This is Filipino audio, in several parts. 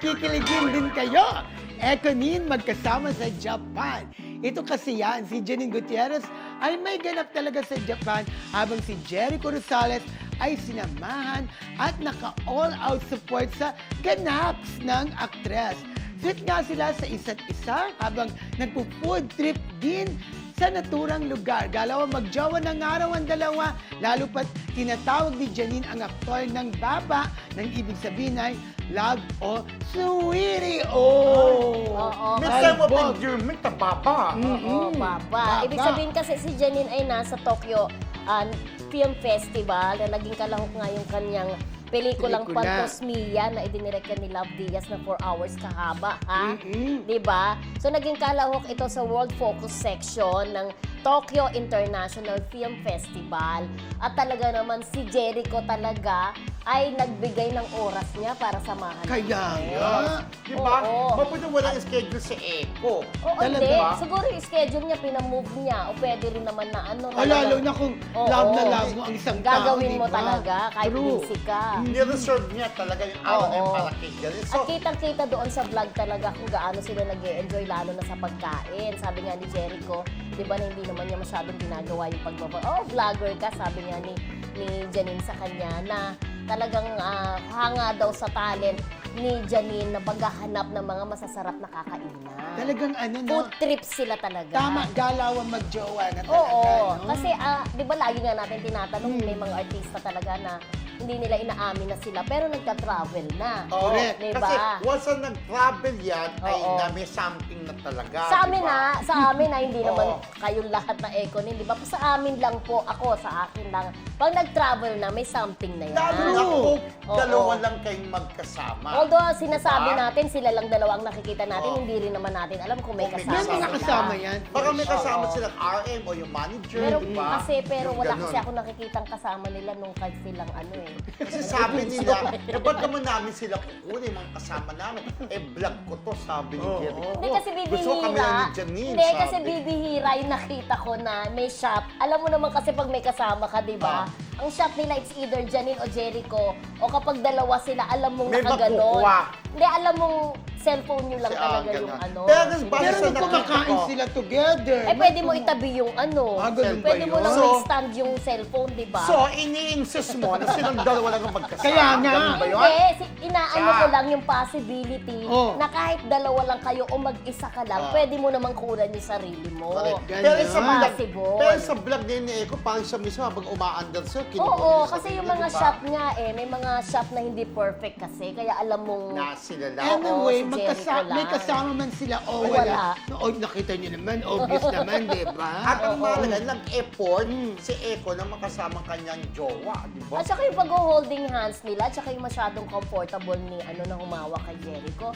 kikiligin din kayo. Ekonin magkasama sa Japan. Ito kasi yan, si Janine Gutierrez ay may ganap talaga sa Japan habang si Jericho Rosales ay sinamahan at naka-all-out support sa ganaps ng aktres. Sweet nga sila sa isa't isa habang nagpo-food trip din sa naturang lugar. Galaw magjowa ng araw ang dalawa, lalo pat tinatawag ni Janine ang aktor ng baba, nang ibig sabihin ay love o sweetie. Oo. May time of endearment na baba. Oo, baba. Ibig sabihin kasi si Janine ay nasa Tokyo Film Festival na naging kalahok nga yung kanyang pelikulang Pantos Mia na idinirekta ni Love Diaz na 4 hours kahaba, ha? Diba? So, naging kalahok ito sa World Focus section ng Tokyo International Film Festival. At talaga naman si Jericho talaga ay nagbigay ng oras niya para samahan. Kaya nga. Diba? Oo. Mabuti walang schedule si Eko. Oo, Talaga hindi. ba? Siguro yung schedule niya, pinamove niya. O pwede rin naman na ano. Lalo na kung Oo. love na love mo ang isang tao, Gagawin mo diba? talaga kahit True. busy ka. Nireserve niya talaga yung araw na yung Oo. para kay Janine. At kitang-kita doon sa vlog talaga kung gaano sila nag-e-enjoy lalo na sa pagkain. Sabi nga ni Jericho, di ba na hindi naman niya masyadong ginagawa yung pagbablog. Oh, vlogger ka, sabi nga ni Janine sa kanya na talagang hanga daw sa talent ni Janine na paghahanap ng mga masasarap na kakainan. Talagang ano, no? Food trips sila talaga. Tama, galawan magjowa na talaga. Oo. no? Kasi, di ba lagi nga natin tinatanong, may mga artista talaga na hindi nila inaamin na sila, pero nagka-travel na. Oo. Correct. Diba? Kasi once na nag-travel yan, ay Oo. na may something na talaga. Sa amin diba? sa amin hindi Oo. naman kayong lahat na Ekonin, di ba? Sa amin lang po, sa akin lang. Pag nag-travel na, may something na yan. Lalo na True. kung Oo. dalawa lang kayong magkasama. Although sinasabi Diba? natin, sila lang dalawa ang nakikita natin, Oo. hindi rin naman natin alam kung may Kung may kasama Yan, mga sila. kasama yan. Baka may kasama Oo. silang RM o yung manager, Pero diba? pero Yung wala ganun. kasi ako nakikitang kasama nila nung kahit silang ano eh. Kasi sabi nila, ba't naman namin sila kukunin, mga kasama namin? Vlog ko to, sabi ni Oo. Jericho. Hindi kasi Gusto kami bibihira. lang ni Janine, Hindi sabi. kasi bibihira yung nakita ko na may shot. Alam mo naman kasi pag may kasama ka, di ba? Ang shot nila it's either Janine o Jericho. O kapag dalawa sila, alam mong May nakaganon. makukuha. Hindi, alam mong cellphone nyo lang talaga ganun. yung ano. Pero base Pero sa nung nakita kumakain ko, sila together. Eh, pwede mo itabi yung ano. Ganun ba Pwede mo yun? lang So- stand yung cellphone, di ba? So, ini-insist mo na silang dalawa lang ang magkasama. Kaya nga. Ganun ba yun? Hindi, inaano Siya. ko lang yung possibility Oh. na kahit dalawa lang kayo o mag-isa ka lang, pwede mo namang kunan yung sarili mo. Correct. Ganun. Pero sa vlog, Possible. pero sa vlog ni Eko, parang siya mismo habang umaandar siya, kinukuha Oo, niya sa kasi sarili, yung mga diba? shot nga may mga shot na hindi perfect kasi, kaya alam mong Na sila lang. Anyway, si Jericho lang. may kasama man sila o Wala. wala. No, nakita niyo naman, obvious naman, di ba? At ang mahalaga, nag-effort si Eko na makasama kanyang jowa, di ba? at saka yung pag-holding hands nila, at saka yung masyadong comfortable ni na humawak kay Jericho,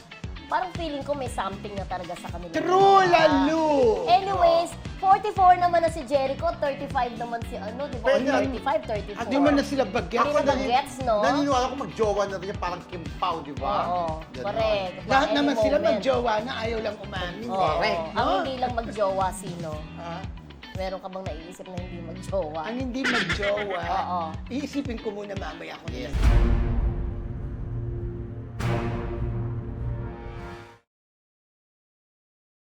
parang feeling ko may something na talaga sa kanila. True, lalo! Anyways, 44 naman na si Jericho, 35 naman si di ba? Pwede, 35, 34. Di man na sila bagyan. Hindi na bagets, no? Naniniwala ko mag-jowa na rin parang Kim Pao, di ba? Oo, Ganon. correct. Lahat Any naman sila moment. magjowa na ayaw lang umamin. Oo. Correct. Ang No? hindi lang magjowa, sino? Ha? Meron ka bang naiisip na hindi magjowa? Ang hindi magjowa, Oo. iisipin ko muna mamaya kung Yes. yes.